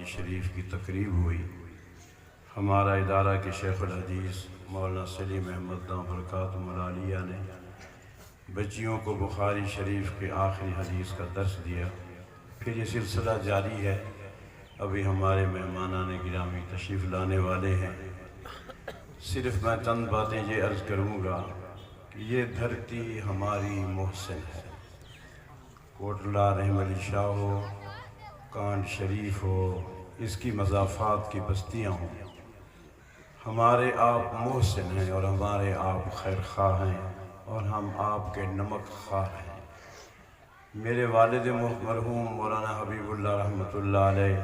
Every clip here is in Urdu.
شریف کی تقریب ہوئی۔ ہمارا ادارہ کے شیخ الحدیث مولانا سلیم احمد دامت برکاتہ العالیہ نے بچیوں کو بخاری شریف کے آخری حدیث کا درس دیا۔ پھر یہ سلسلہ جاری ہے۔ ابھی ہمارے مہمانان گرامی تشریف لانے والے ہیں۔ صرف میں چند باتیں یہ عرض کروں گا کہ یہ دھرتی ہماری محسن ہے۔ کوٹلہ رحم علی شاہ ہو، کانڈ شریف ہو، اس کی مضافات کی بستیاں ہوں، ہمارے آپ محسن ہیں اور ہمارے آپ خیر خواہ ہیں اور ہم آپ کے نمک خواہ ہیں۔ میرے والد مرحوم مولانا حبیب اللہ رحمۃ اللہ علیہ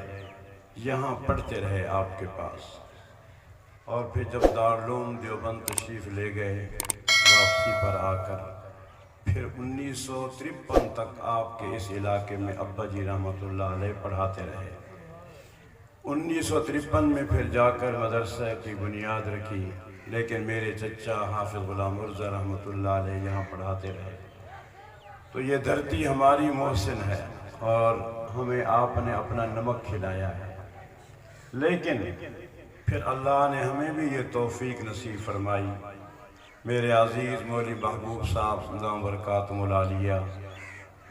یہاں پڑھتے رہے آپ کے پاس، اور پھر جب دارالعلوم دیوبند تشریف لے گئے واپسی پر آ کر، پھر 1953 تک آپ کے اس علاقے میں ابا جی رحمۃ اللہ علیہ پڑھاتے رہے۔ 1953 میں پھر جا کر مدرسہ کی بنیاد رکھی، لیکن میرے چچا حافظ غلام مرزا رحمۃ اللہ علیہ یہاں پڑھاتے رہے۔ تو یہ دھرتی ہماری محسن ہے اور ہمیں آپ نے اپنا نمک کھلایا ہے، لیکن پھر اللہ نے ہمیں بھی یہ توفیق نصیب فرمائی۔ میرے عزیز مولوی محبوب صاحب دامت برکاتہ العالیہ،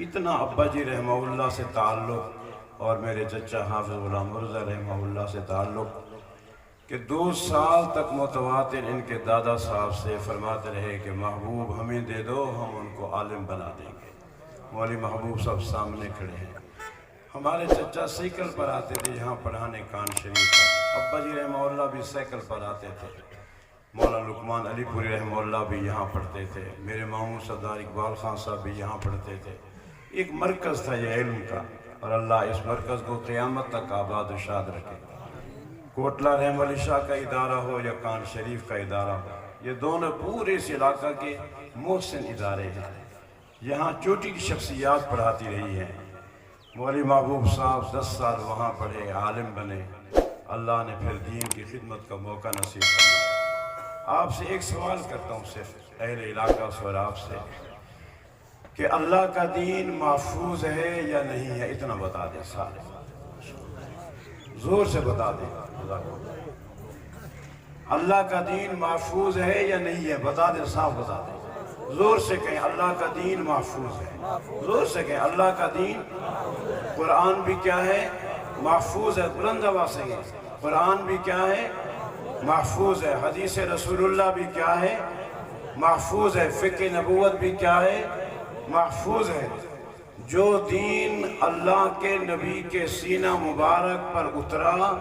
اتنا ابا جی رحمہ اللہ سے تعلق اور میرے چچا حافظ غلام مرزا رحمہ اللہ سے تعلق کہ 2 سال تک متواتر ان کے دادا صاحب سے فرماتے رہے کہ محبوب ہمیں دے دو، ہم ان کو عالم بنا دیں گے۔ مولوی محبوب صاحب سامنے کھڑے ہیں۔ ہمارے چچا سائیکل پر آتے تھے یہاں پڑھانے کان شریف پر، ابا جی رحمہ اللہ بھی سائیکل پر آتے تھے، مولانا لقمان علی پوری رحمہ اللہ بھی یہاں پڑھتے تھے، میرے ماموں سردار اقبال خان صاحب بھی یہاں پڑھتے تھے۔ ایک مرکز تھا یہ علم کا، اور اللہ اس مرکز کو قیامت تک آباد و شاد رکھے۔ کوٹلہ رحم علی شاہ کا ادارہ ہو یا کان شریف کا ادارہ ہو، یہ دونوں پورے اس علاقہ کے محسن ادارے ہیں۔ یہاں چوٹی کی شخصیات پڑھاتی رہی ہیں۔ مولوی محبوب صاحب 10 سال وہاں پڑھے، عالم بنے، اللہ نے پھر دین کی خدمت کا موقع نصیب کیا۔ آپ سے ایک سوال کرتا ہوں صرف اہل علاقہ سے اور آپ سے کہ اللہ کا دین محفوظ ہے یا نہیں ہے؟ اتنا بتا دیں سارے، زور سے بتا دیں۔ اللہ کا دین محفوظ ہے یا نہیں ہے؟ بتا دیں، صاف بتا دیں، زور سے کہیں اللہ کا دین محفوظ ہے، زور سے کہیں اللہ کا دین۔ قرآن بھی کیا ہے؟ محفوظ ہے، بلند آواز سے کہیں قرآن بھی کیا ہے؟ محفوظ ہے۔ حدیث رسول اللہ بھی کیا ہے؟ محفوظ ہے۔ فقہ نبوت بھی کیا ہے؟ محفوظ ہے۔ جو دین اللہ کے نبی کے سینہ مبارک پر اترا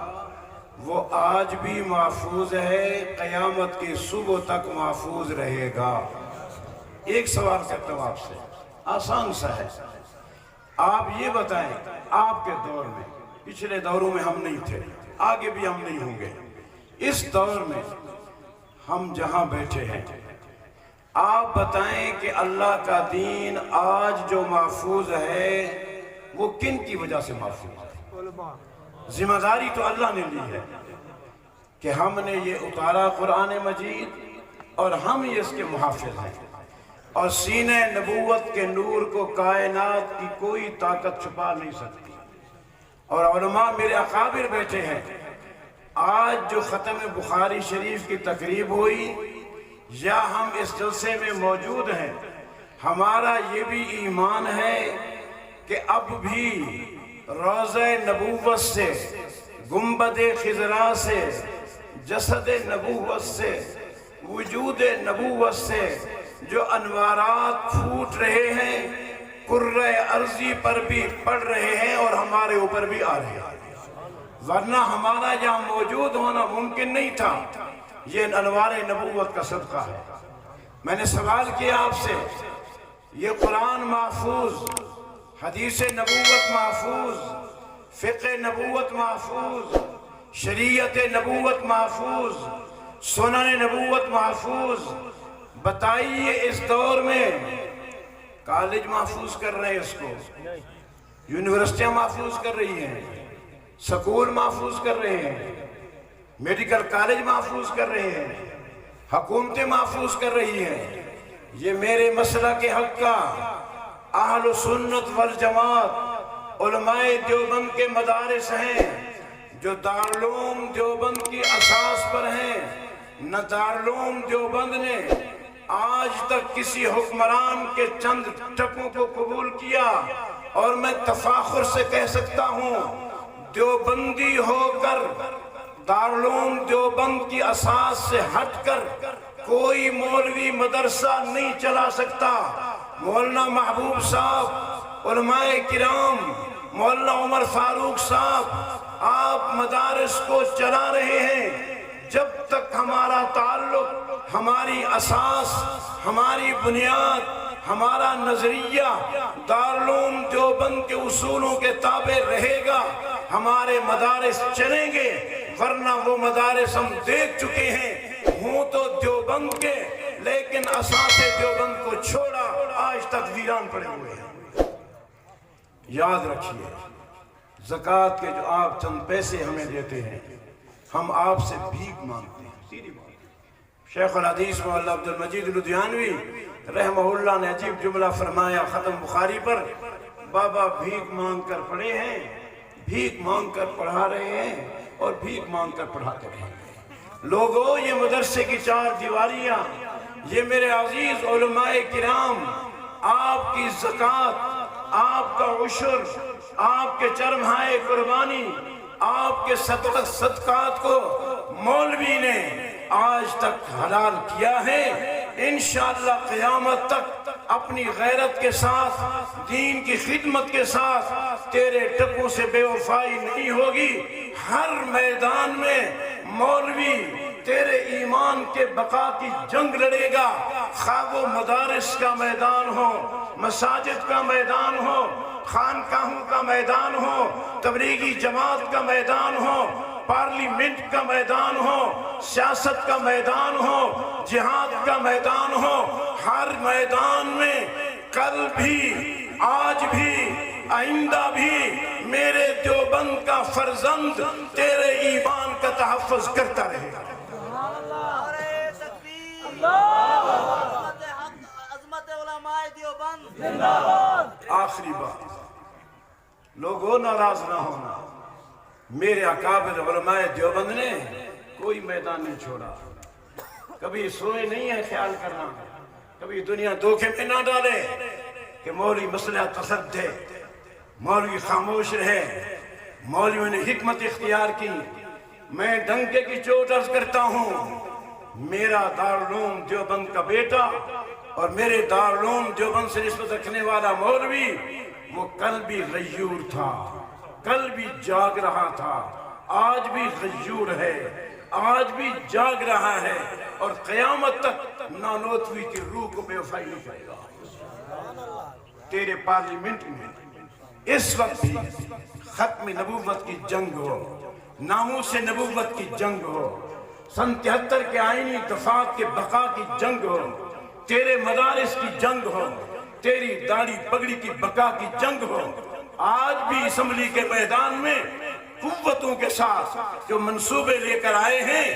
وہ آج بھی محفوظ ہے، قیامت کی صبح تک محفوظ رہے گا۔ ایک سوال کرتا ہوں آپ سے، آسان سا ہے، آپ یہ بتائیں آپ کے دور میں، پچھلے دوروں میں ہم نہیں تھے، آگے بھی ہم نہیں ہوں گے، اس دور میں ہم جہاں بیٹھے ہیں، آپ بتائیں کہ اللہ کا دین آج جو محفوظ ہے وہ کن کی وجہ سے محفوظ ہے؟ ذمہ داری تو اللہ نے لی ہے کہ ہم نے یہ اتارا قرآن مجید اور ہم یہ اس کے محافظ ہیں، اور سینہ نبوت کے نور کو کائنات کی کوئی طاقت چھپا نہیں سکتی۔ اور علماء میرے اکابر بیٹھے ہیں، آج جو ختم بخاری شریف کی تقریب ہوئی یا ہم اس جلسے میں موجود ہیں، ہمارا یہ بھی ایمان ہے کہ اب بھی روضہ نبوت سے، گنبد خضرا سے، جسد نبوت سے، وجود نبوت سے جو انوارات پھوٹ رہے ہیں، کرۂ ارضی پر بھی پڑ رہے ہیں اور ہمارے اوپر بھی آ رہے ہیں، ورنہ ہمارا یہاں موجود ہونا ممکن نہیں تھا۔ یہ انوار نبوت کا صدقہ ہے۔ میں نے سوال کیا آپ سے، یہ قرآن محفوظ، حدیث نبوت محفوظ، فقہ نبوت محفوظ، شریعت نبوت محفوظ، سنن نبوت محفوظ، بتائیے اس دور میں کالج محفوظ کر رہے ہیں اس کو، یونیورسٹیاں محفوظ کر رہی ہیں، سکول محفوظ کر رہے ہیں، میڈیکل کالج محفوظ کر رہے ہیں، حکومتیں محفوظ کر رہی ہیں۔ یہ میرے مسلک کے حق کا اہل سنت والجماعت علماء دیوبند کے مدارس ہیں، جو دارالعلوم دیوبند کی اساس پر ہیں، نہ دارالعلوم دیوبند نے آج تک کسی حکمران کے چند ٹکوں کو قبول کیا، اور میں تفاخر سے کہہ سکتا ہوں دیوبندی ہو کر دارالعلوم دیوبند کی اساس سے ہٹ کر کوئی مولوی مدرسہ نہیں چلا سکتا۔ مولانا محبوب صاحب، علماء کرام، مولانا عمر فاروق صاحب، آپ مدارس کو چلا رہے ہیں۔ جب تک ہمارا تعلق، ہماری اساس، ہماری بنیاد، ہمارا نظریہ دارالعلوم دیوبند کے اصولوں کے تابع رہے گا، ہمارے مدارس چلیں گے، ورنہ وہ مدارس ہم دیکھ چکے ہیں، ہوں تو دیوبند کے لیکن اساس دیوبند کو چھوڑا آج تک ویران پڑے ہوئے ہیں۔ یاد رکھیے، زکوٰۃ کے جو آپ چند پیسے ہمیں دیتے ہیں، ہم آپ سے بھیک مانگتے ہیں، سیدھی بات۔ شیخ الحدیث مولانا عبد المجید لدھیانوی رحمہ اللہ نے عجیب جملہ فرمایا ختم بخاری پر، بابا بھیک مانگ کر پڑھے ہیں، بھیک مانگ کر پڑھا رہے ہیں اور بھیک مانگ کر پڑھاتے رہیں گے۔ لوگوں، یہ مدرسے کی چار دیواریاں، یہ میرے عزیز علماء کرام، آپ کی زکوٰۃ، آپ کا عشر، آپ کے چرمہائے قربانی، آپ کے صدقات کو مولوی نے آج تک حلال کیا ہے۔ انشاءاللہ قیامت تک اپنی غیرت کے ساتھ، دین کی خدمت کے ساتھ تیرے ٹکوں سے بے وفائی نہیں ہوگی۔ ہر میدان میں مولوی تیرے ایمان کے بقا کی جنگ لڑے گا، خواہ وہ مدارس کا میدان ہو، مساجد کا میدان ہو، خانقاہوں کا میدان ہو، تبلیغی جماعت کا میدان ہو، پارلیمنٹ کا میدان ہو، سیاست کا میدان ہو، جہاد کا میدان ہو۔ ہر میدان میں کل بھی، آج بھی، آئندہ بھی میرے دیوبند کا فرزند تیرے ایمان کا تحفظ کرتا رہے گا۔ آخری بات، لوگوں ناراض نہ ہونا، میرے اکابر علماء دیوبند نے کوئی میدان نہیں چھوڑا، کبھی سوئے نہیں ہے خیال کرنا، کبھی دنیا دھوکے میں نہ ڈالے کہ مولوی مسئلہ تصد ہے، مولوی خاموش رہے۔ مولویوں نے حکمت اختیار کی۔ میں ڈنکے کی چوٹ عرض کرتا ہوں، میرا دارالعلوم دیوبند کا بیٹا اور میرے دارالعلوم دیوبند سے نسبت رکھنے والا مولوی، وہ کل بھی غیور تھا، کل بھی جاگ رہا تھا، آج بھی غیور ہے، آج بھی جاگ رہا ہے، اور قیامت تک نانوتوی کی روح کو بے وفائی نہیں کرے گا۔ تیرے پارلیمنٹ میں اس وقت بھی ختم نبوت کی جنگ ہو، ناموس نبوت کی جنگ ہو، سن 73 کے آئینی دفعات کے بقا کی جنگ ہو، تیرے مدارس کی جنگ ہو، تیری داڑھی پگڑی کی بقا کی جنگ ہو، آج بھی اسمبلی کے میدان میں قوتوں کے ساتھ جو منصوبے لے کر آئے ہیں،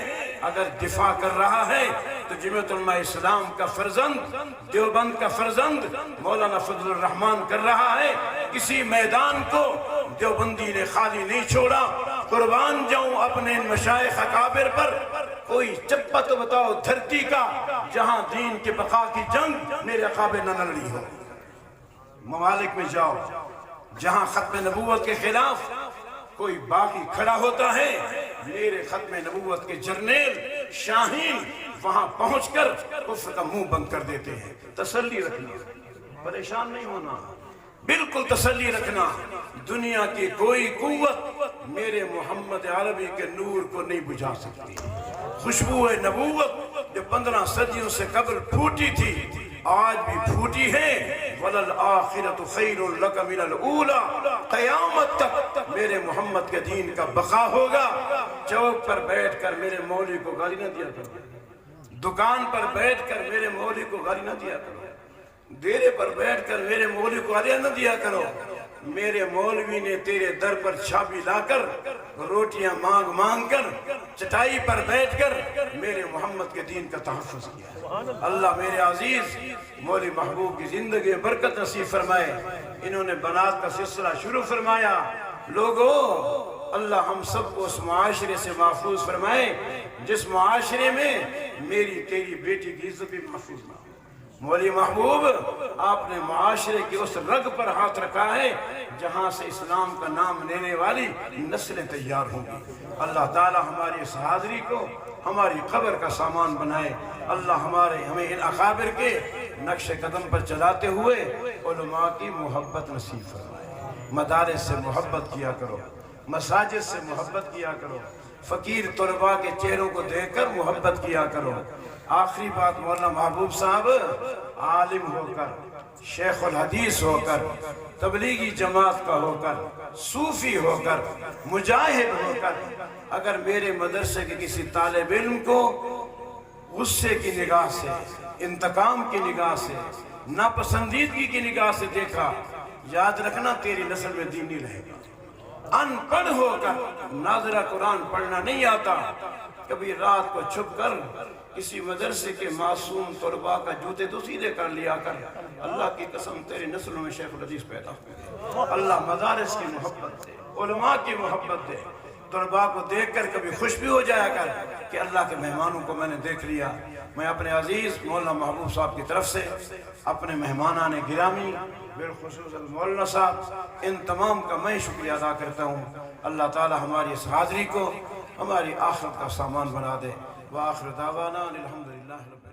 اگر دفاع کر رہا ہے تو جمعیت علماء اسلام کا فرزند، دیوبند کا فرزند مولانا فضل الرحمان کر رہا ہے۔ کسی میدان کو دیوبندی نے خالی نہیں چھوڑا۔ قربان جاؤں اپنے ان مشائخ اکابر پر، کوئی چپا تو بتاؤ دھرتی کا جہاں دین کے بقا کی جنگ میرے اکابر نہ لڑی ہو۔ ممالک میں جاؤ جہاں ختم نبوت کے خلاف کوئی باغی کھڑا ہوتا ہے، میرے ختم نبوت کے جرنیل شاہین وہاں پہنچ کر اس کا منہ بند کر دیتے ہیں۔ تسلی رکھنا، پریشان نہیں ہونا، بالکل تسلی رکھنا، دنیا کی کوئی قوت میرے محمد عربی کے نور کو نہیں بجھا سکتی۔ خوشبو نبوت جو 15 صدیوں سے قبل پھوٹی تھی، آج بھی پھوٹی ہے۔ وَلَلْآخِرَةُ خَيْرٌ لَكَ مِنَ الْأُولَى، قیامت تک میرے محمد کے دین کا بقا ہوگا۔ چوک پر بیٹھ کر میرے مولوی کو گالی نہ دیا کرو، دکان پر بیٹھ کر میرے مولوی کو گالی نہ دیا کرو، ڈیرے پر بیٹھ کر میرے مولوی کو گالی نہ دیا کرو۔ میرے مولوی نے تیرے در پر چھاپی لا کر، روٹیاں مانگ مانگ کر، چٹائی پر بیٹھ کر میرے محمد کے دین کا تحفظ کیا۔ اللہ میرے عزیز مولوی محبوب کی زندگی میں برکت نصیب فرمائے۔ انہوں نے بنات کا سلسلہ شروع فرمایا۔ لوگوں اللہ ہم سب کو اس معاشرے سے محفوظ فرمائے جس معاشرے میں میری تیری بیٹی کی عزت بھی محفوظ نہ ہو۔ مولی محبوب آپ نے معاشرے کی اس رگ پر ہاتھ رکھا ہے جہاں سے اسلام کا نام لینے والی نسلیں تیار ہوں گی۔ اللہ تعالی ہماری اس حاضری کو ہماری قبر کا سامان بنائے۔ اللہ ہمیں ان اکابر کے نقش قدم پر چلاتے ہوئے علماء کی محبت نصیب فرمائے۔ مدارس سے محبت کیا کرو، مساجد سے محبت کیا کرو، فقیر طلباء کے چہروں کو دیکھ کر محبت کیا کرو۔ آخری بات، مولانا محبوب صاحب عالم ہو کر، شیخ الحدیث ہو کر، تبلیغی جماعت کا ہو کر، صوفی ہو کر، مجاہد ہو کر، اگر میرے مدرسے کے کسی طالب علم کو غصے کی نگاہ سے، انتقام کی نگاہ سے، ناپسندیدگی کی نگاہ سے دیکھا، یاد رکھنا تیری نسل میں دین نہیں رہے گا۔ ان پڑھ ہو کر ناظرہ قرآن پڑھنا نہیں آتا، کبھی رات کو چھپ کر کسی مدرسے کے معصوم طلباء کا جوتے تو سیدھے کر لیا کر، اللہ کی قسم تیری نسلوں میں شیخ الحدیث پیدا ہو۔ اللہ مدارس کی محبت دے، علماء کی محبت دے، طلباء کو دیکھ کر کبھی خوش بھی ہو جایا کر کہ اللہ کے مہمانوں کو میں نے دیکھ لیا۔ میں اپنے عزیز مولانا محبوب صاحب کی طرف سے اپنے مہمانان گرامی بالخصوص مولانا صاحب ان تمام کا میں شکریہ ادا کرتا ہوں۔ اللہ تعالی ہماری اس حاضری کو ہماری آخرت کا سامان بنا دے۔ وآخر دعوانا الحمدللہ رب